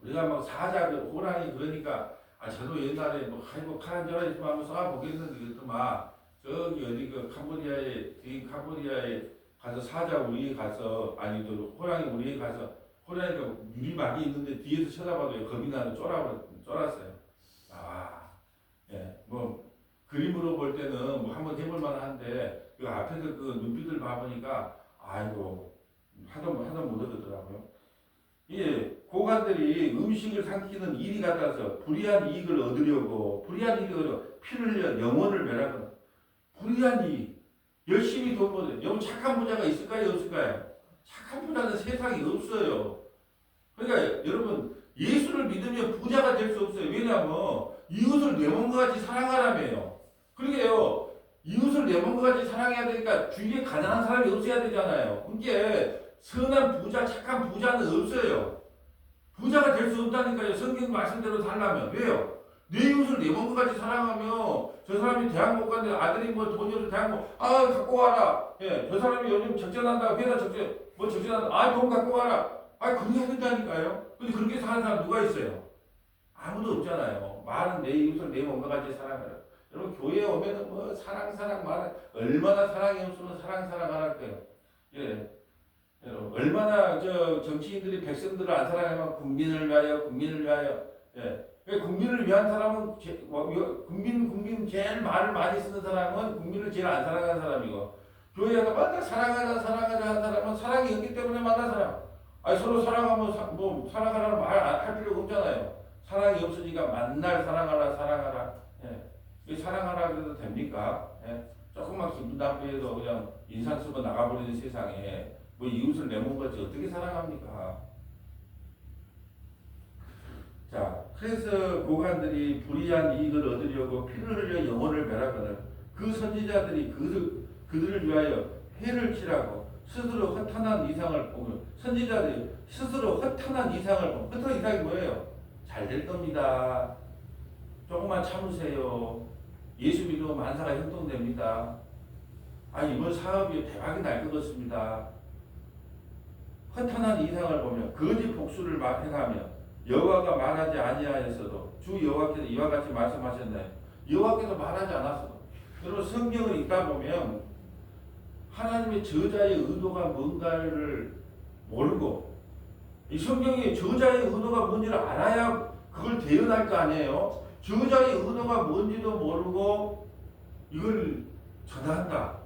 우리가 막 사자, 호랑이 그러니까 저도 옛날에 아이고 칼 한 자라 있으면 한번 쏴보겠는데 그랬더니 저기 어디 캄보디아에 가서 사자 우리에 가서 호랑이 우리에 가서 호랑이가 유리막이 있는데 뒤에서 쳐다봐도 겁이 나서 쫄았어요. 예, 그림으로 볼 때는 한번 해볼 만한데 그 앞에서 그 눈빛을 봐보니까 아이고 하도 못하더라고요. 예, 고관들이 음식을 삼키는 일이 같아서 불의한 이익을 얻으려고 피를 흘려 영혼을 매라거나 불의한 이익 열심히 돈 버는 여러분 착한 부자가 있을까요 없을까요? 착한 부자는 세상에 없어요. 그러니까 여러분 예수를 믿으면 부자가 될 수 없어요. 왜냐하면 이웃을 내 몸과 같이 사랑하라며요. 그러게요. 이웃을 내 몸과 같이 사랑해야 되니까 주위에 가난한 사람이 없어야 되잖아요. 그게 선한 부자, 착한 부자는 없어요. 부자가 될 수 없다니까요. 성경 말씀대로 살려면. 왜요? 내 이웃을 내 몸과 같이 사랑하며 저 사람이 대학 못 갔는데 아들이 돈이 없어 대학 갖고 와라. 예, 저 사람이 요즘 적전한다. 회사 적전한다. 돈 갖고 와라. 그래야 된다니까요. 근데 그렇게 사는 사람 누가 있어요? 아무도 없잖아요. 말은 내 이웃을 내 몸과 같이 사랑하라. 여러분 교회에 오면은 사랑 말 얼마나 사랑이 없으면 사랑하라 거예요. 예. 여러분 얼마나 정치인들이 백성들을 안 사랑하면 국민을 위하여 예. 국민을 위한 사람은 국민 제일 말을 많이 쓰는 사람은 국민을 제일 안 사랑하는 사람이고 교회에서 맨날 사랑하자 하는 사람은 사랑이 없기 때문에 만난 사람. 서로 사랑하면 사랑하라는 말 할 필요가 없잖아요. 사랑이 없으니까 만날 사랑하라. 예. 사랑하라 그래도 됩니까? 예. 조금만 기분 나쁘해도 그냥 인상 쓰고 나가버리는 세상에 이웃을 내 몸같이 어떻게 사랑합니까? 자, 그래서 고관들이 불의한 이익을 얻으려고 피를 흘려 영혼을 매라거늘 그 선지자들이 그들을 위하여 해를 치라고 스스로 허탄한 이상을 보고 선지자들이 스스로 허탄한 이상을 보고 허탄한 이상이 뭐예요? 잘 될 겁니다. 조금만 참으세요. 예수 믿으면 만사가 형통됩니다. 이번 사업이 대박이 날 것 같습니다. 허탄한 이상을 보며 거짓 복수를 행하며 여호와가 말하지 아니하였어도 주 여호와께서 이와 같이 말씀하셨나요? 여호와께서 말하지 않았어도. 여러분 성경을 읽다 보면 하나님의 저자의 의도가 뭔가를 모르고 이 성경의 저자의 의도가 뭔지를 알아야 그걸 대언할 거 아니에요. 저자의 의도가 뭔지도 모르고 이걸 전한다.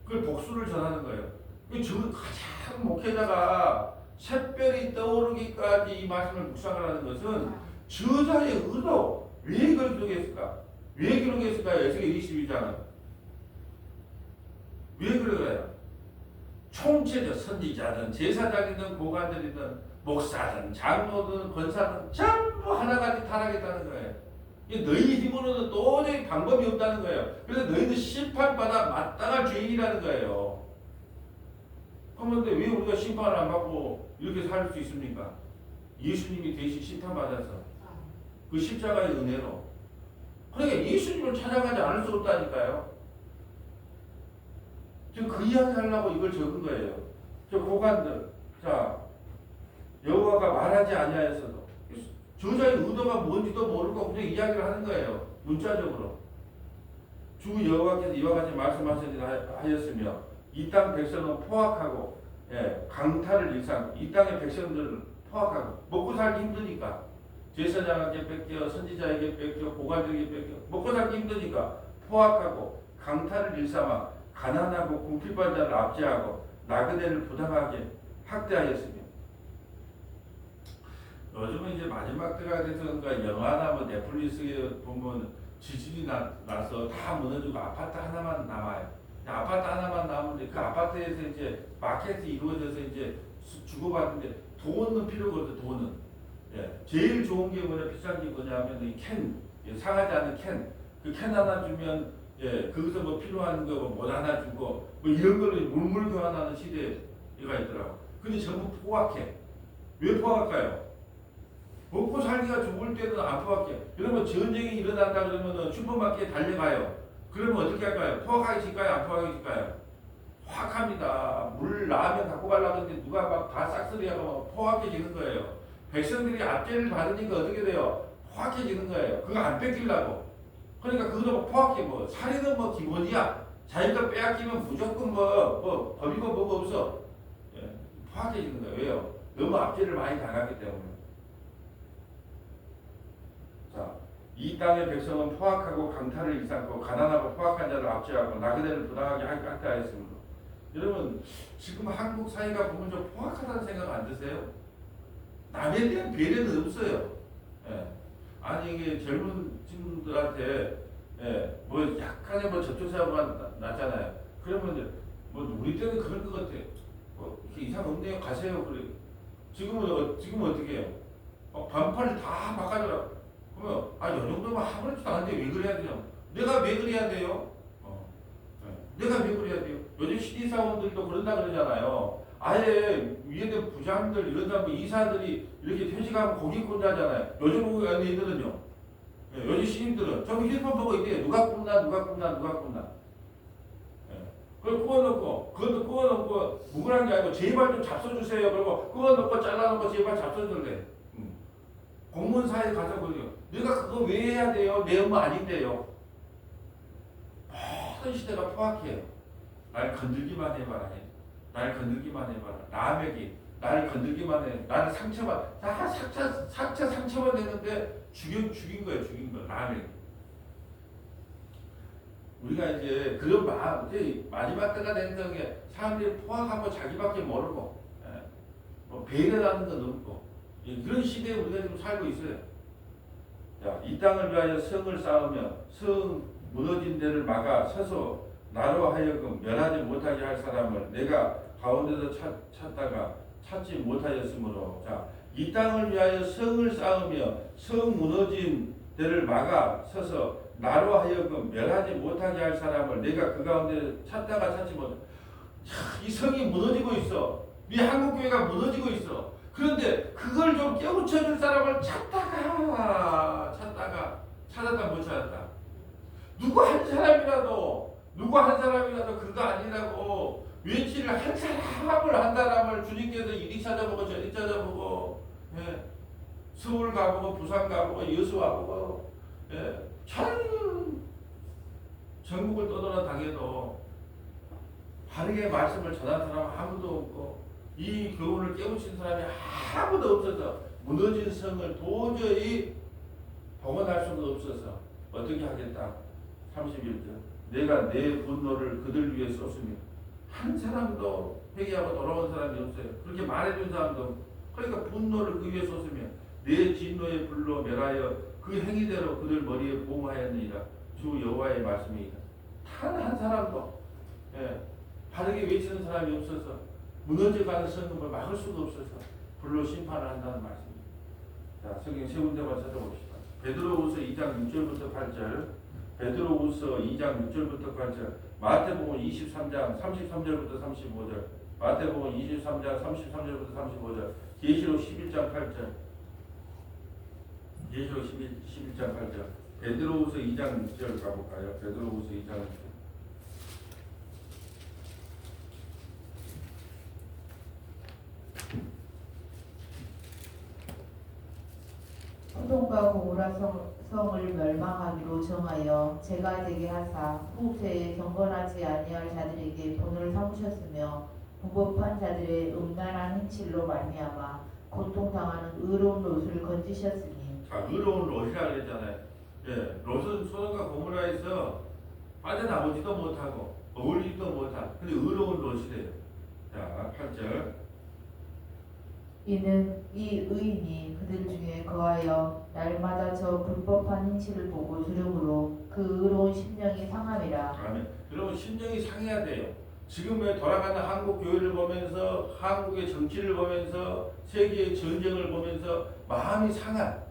그걸 복수를 전하는 거예요. 가장 목회자가 샛별이 떠오르기까지 이 말씀을 묵상을 하는 것은 저자의 의도, 왜 이걸 기록했을까? 왜 기록했을까요? 에스겔 22장은 왜 그래요? 총체적 선지자든 제사장이든 고관들이든 목사든 장로든 권사든 전부 하나같이 타락했다는 거예요. 너희 힘으로는 도저히 방법이 없다는 거예요. 그래서 너희는 심판받아 마땅할 죄인이라는 거예요. 그런데 왜 우리가 심판을 안 받고 이렇게 살 수 있습니까? 예수님이 대신 심판받아서 그 십자가의 은혜로. 그러니까 예수님을 찾아가지 않을 수 없다니까요. 지금 그 이야기 하려고 이걸 적은 거예요. 저 고관들, 자 여호와가 말하지 아니하였어도 저자의 의도가 뭔지도 모르고 그냥 이야기를 하는 거예요. 문자적으로. 주 여호와께서 이와 같이 말씀하셨으며 이 땅 백성은 포악하고 강탈을 일삼고 이 땅의 백성들을 포악하고 먹고 살기 힘드니까 제사장에게 뺏겨 선지자에게 뺏겨 고관들에게 뺏겨 먹고 살기 힘드니까 포악하고 강탈을 일삼아 가난하고 궁핍한 자를 압제하고 나그네를 부당하게 학대하였으며 요즘은 이제 마지막 때가 돼서 그러니까 영화나 뭐 넷플릭스에 보면 지진이 나서 다 무너지고 아파트 하나만 남아요. 아파트 하나만 남으면 그 아파트에서 이제 마켓이 이루어져서 이제 주고받는데 돈은 필요가 없어. 돈은 제일 좋은 게 뭐냐 비싼 게 뭐냐면 이 캔, 상하지 않은 캔, 그 캔 하나 주면 거기서 뭐 필요한 거 뭐 하나 주고 뭐 이런 거를 물물 교환하는 시대가 있더라고. 근데 전부 포악해. 왜 포악할까요? 먹고 살기가 좋을 때는 안 포악해. 그러면 전쟁이 일어난다 그러면은 슈퍼마켓에 달려가요. 그러면 어떻게 할까요? 포악하실까요? 안 포악하실까요? 포악합니다. 물 라면 갖고 가려고 하는데 누가 막 다 싹쓸이하고 포악해지는 거예요. 백성들이 압제를 받으니까 어떻게 돼요? 포악해지는 거예요. 그거 안 뺏기려고. 그러니까 그것도 포악해. 뭐 살인은 뭐 기본이야. 자기가 빼앗기면 무조건 뭐 법이고 뭐가 없어. 포악해지는 거예요. 왜요? 너무 압제를 많이 당하기 때문에. 자, 이 땅의 백성은 포악하고 강탈을 일삼고 가난하고 포악한 자를 압제하고 나그네를 부당하게 학대하였으므로. 여러분 지금 한국 사회가 보면 좀 포악하다는 생각 안 드세요? 남에 대한 배려는 없어요. 아니 이게 젊은 친구들한테 뭐 약간의 뭐 저쪽 사고가 났잖아요. 그러면 뭐 우리 때는 그럴 것 같아. 이렇게 이상 없네요. 가세요. 그래. 지금은 어떻게 해요? 반팔을 다 바꿔줘라. 그러면 요 정도면 아무렇지도 않은데 왜 그래야 돼요? 내가 왜 그래야 돼요? 내가 왜 그래야 돼요? 요즘 시니사원들도 그런다 그러잖아요. 아예 위에는 부장들 이런 사람 이사들이 이렇게 퇴직하면 고기 굽다 하잖아요. 요즘 애들은요. 요즘 신임들은 저기 휴대폰 보고 있대요. 누가 굽나. 그걸 구워놓고 그것도 구워놓고 묵은한 게 아니고 제발 좀 잡숴주세요. 그리고 구워놓고 잘라놓고 제발 잡숴줄래. 공무원사에 가서 그래요. 내가 그거 왜 해야 돼요? 내 업무 아닌데요. 모든 시대가 포악해요. 날 건들기만 해봐라. 날 건들기만 해봐라. 남에게 나를 건들기만 해. 나를 상처만 다 상처만 내는데 죽인 거예요. 남에게. 우리가 이제 그런 마음, 마지막 때가 되는 게 사람들이 포악하고 자기밖에 모르고 뭐 배려라는 건 없고 그런 시대에 우리가 지금 살고 있어요. 자, 이 땅을 위하여 성을 쌓으며 성 무너진 데를 막아 서서 나로 하여금 멸하지 못하게 할 사람을 내가 가운데서 찾다가 찾지 못하였으므로. 자, 이 땅을 위하여 성을 쌓으며 성 무너진 데를 막아 서서 나로 하여금 멸하지 못하게 할 사람을 내가 그 가운데 찾다가 찾지 못해. 이 성이 무너지고 있어. 이 한국교회가 무너지고 있어. 그런데 그걸 좀 깨우쳐줄 사람을 찾다가 못 찾았다. 누구 한 사람이라도 그거 아니라고 외치를 한 사람을 주님께서 이리 찾아보고 저리 찾아보고 서울 가보고 부산 가보고 여수 가보고 예, 전 전국을 떠돌아다녀도 바르게 말씀을 전한 사람 아무도 없고 이 교훈을 깨우친 사람이 아무도 없어서 무너진 성을 도저히 복원할 수가 없어서 어떻게 하겠다. 31절 내가 내 분노를 그들 위해 쏟으며 한 사람도 회개하고 돌아온 사람이 없어요. 그렇게 말해준 사람도 없고 그러니까 분노를 그 위에 쏟으며 내 진노의 불로 멸하여 그 행위대로 그들 머리에 보응하였느니라. 주 여호와의 말씀이니라. 단 한 사람도 예, 바르게 외치는 사람이 없어서 무너져가는 성금을 막을 수가 없어서 불로 심판을 한다는 말씀입니다. 자, 성경 세 군데만 찾아봅시다. 베드로후서 2장 6절부터 8절, 베드로후서 2장 6절부터 8절, 마태복음 23장 33절부터 35절, 마태복음 23장 33절부터 35절, 계시록 11장 8절, 계시록 11장 8절, 베드로후서 2장 6절 가볼까요? 베드로후서 2장 6절. 소돔과 고모라 성을 멸망하기로 정하여 제가 되게 하사 후세에 경건하지 아니할 자들에게 본을 삼으셨으며 부법한 자들의 음란한 행실로 말미암아 고통당하는 의로운 롯을 건지셨으니. 자, 의로운 롯이라 그랬잖아요. 예, 롯은 소돔과 고모라에서 빠져나오지도 못하고 어울리지도 못한 근데 의로운 롯이래요. 자, 8절. 이는 이 의인이 그들 중에 거하여 날마다 저 불법한 행실을 보고 두려움으로 그 의로운 심령이 상함이라. 아멘. 여러분 심정이 상해야 돼요. 지금의 돌아가는 한국 교회를 보면서 한국의 정치를 보면서 세계의 전쟁을 보면서 마음이 상한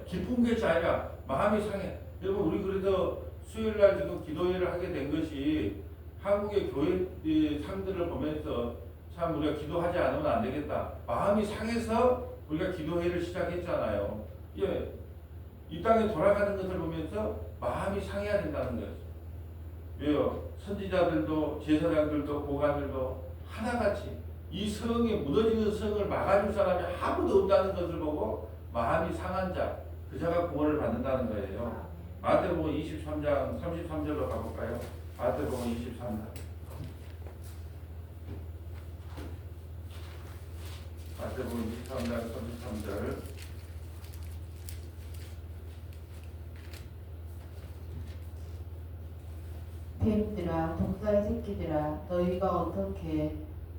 기쁜 것이 아니라 마음이 상해. 여러분 우리 그래서 수요일날 지금 기도회를 하게 된 것이 한국의 교회 상들을 보면서 참 우리가 기도하지 않으면 안 되겠다. 마음이 상해서 우리가 기도회를 시작했잖아요. 예, 이 땅에 돌아가는 것을 보면서 마음이 상해야 된다는 거예요. 왜요? 선지자들도 제사장들도 고관들도 하나같이 이 성에 무너지는 성을 막아줄 사람이 아무도 없다는 것을 보고 마음이 상한 자, 그 자가 구원을 받는다는 거예요. 마태복음 23장 33절로 가볼까요? 마태복음 23장. 마태복음 23장 33절. 뱀들아 독사의 새끼들아 너희가 어떻게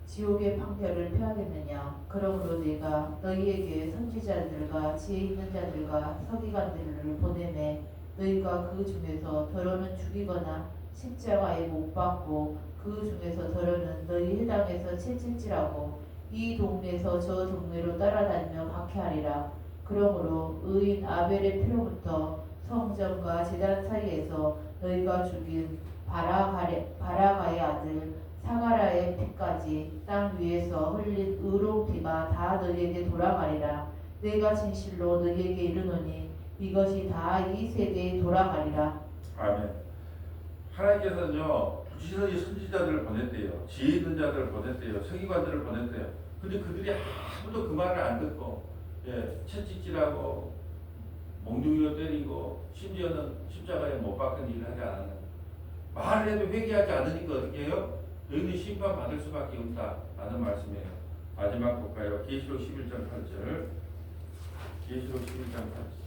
지옥의 방패를 펴겠느냐. 그러므로 내가 너희에게 선지자들과 지혜 있는 자들과 서기관들을 보내매 너희가 그 중에서 더러는 죽이거나 십자가에 못 박고 그 중에서 더러는 너희 해당에서 채찍질하고 이 동네에서 저 동네로 따라다니며 박해하리라. 그러므로 의인 아벨의 피로부터 성전과 제단 사이에서 너희가 죽인 바라가의 아들 사가라의 피까지 땅 위에서 흘린 의로운 피가 다 너희에게 돌아가리라. 내가 진실로 너희에게 이르노니 이것이 다 이 세대에 돌아가리라. 아멘. 하나님께서는요 부지런히 선지자들을 보냈대요. 지혜 있는 자들을 보냈대요. 서기관들을 보냈대요. 근데 그들이 아무도 그 말을 안 듣고 채찍질하고 몽둥이로 때리고 심지어는 십자가에 못 박은 일을 하지 않았는 거예요. 말을 해도 회개하지 않으니까 어떻게 해요? 너희는 심판받을 수밖에 없다라는 말씀이에요. 마지막 볼까요? 계시록 11장 8절. 계시록 11장 8절.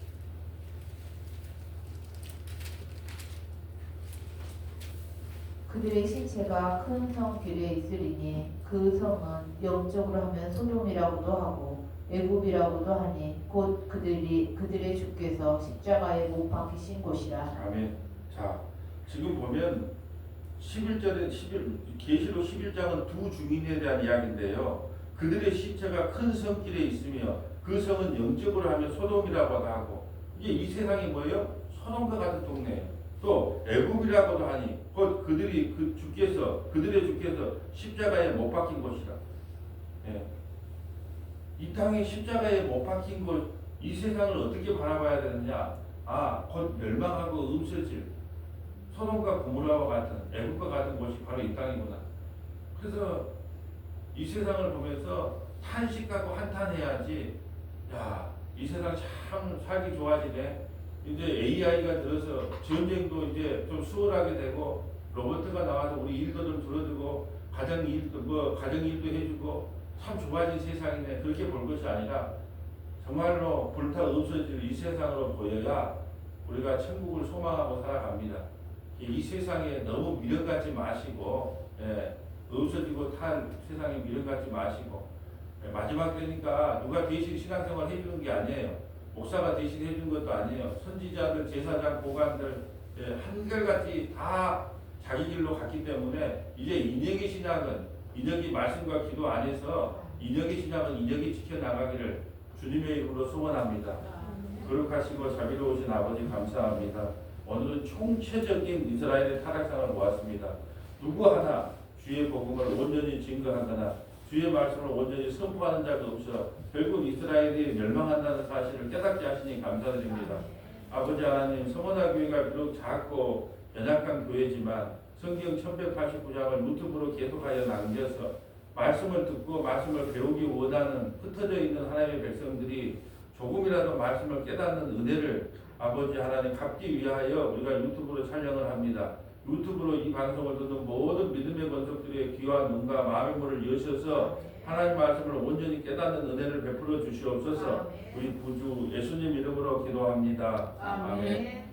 그들의 신체가 큰 성 길에 있으리니 그 성은 영적으로 하면 소돔이라고도 하고 애굽이라고도 하니 곧 그들의 주께서 십자가에 못 박히신 곳이라. 아멘. 자, 지금 보면 11절에 계시록 11장은 두 증인에 대한 이야기인데요. 그들의 신체가 큰 성길에 있으며 그 성은 영적으로 하면 소돔이라고도 하고 이게 이 세상이 뭐예요? 소돔과 같은 동네예요. 또 애굽이라고도 하니 곧 그들의 주께서 십자가에 못 박힌 곳이라. 예. 이 땅에 십자가에 못 박힌 곳, 이 세상을 어떻게 바라봐야 되느냐? 곧 멸망하고 없어질 소돔과 고모라와 같은 애굽과 같은 곳이 바로 이 땅이구나. 그래서 이 세상을 보면서 탄식하고 한탄해야지. 야, 이 세상 참 살기 좋아지네. 이제 AI가 들어서 전쟁도 이제 좀 수월하게 되고 로봇가 나와서 우리 일도 좀 줄어들고 가정 일도 해주고 참 좋아진 세상이네. 그렇게 볼 것이 아니라 정말로 불타 없어질 이 세상으로 보여야 우리가 천국을 소망하고 살아갑니다. 이 세상에 너무 미련갖지 마시고 없어지고 탈 세상에 미련갖지 마시고 마지막 때니까 누가 대신 신앙생활 해주는 게 아니에요. 목사가 대신 해주는 것도 아니에요. 선지자들, 제사장, 보관들 한결같이 다 자기 길로 갔기 때문에 이제 인역의 신앙은 인역이 말씀과 기도 안에서 인역의 신앙은 인역이 지켜나가기를 주님의 이름으로 소원합니다. 거룩하시고 자비로우신 아버지 감사합니다. 오늘은 총체적인 이스라엘의 타락상을 보았습니다. 누구 하나 주의 복음을 온전히 증거하거나 주의 말씀을 온전히 선포하는 자가 없어 결국 이스라엘이 멸망한다는 사실을 깨닫게 하시니 감사드립니다. 아버지 하나님, 성원아 교회가 비록 작고 연약한 교회지만 성경 1189장을 유튜브로 계속하여 남겨서 말씀을 듣고 말씀을 배우기 원하는 흩어져 있는 하나님의 백성들이 조금이라도 말씀을 깨닫는 은혜를 아버지 하나님 갚기 위하여 우리가 유튜브로 촬영을 합니다. 유튜브로 이 방송을 듣는 모든 믿음의 권속들의 귀와 눈과 마음의 문을 여셔서 하나님 말씀을 온전히 깨닫는 은혜를 베풀어 주시옵소서. 우리 구주 예수님 이름으로 기도합니다. 아멘.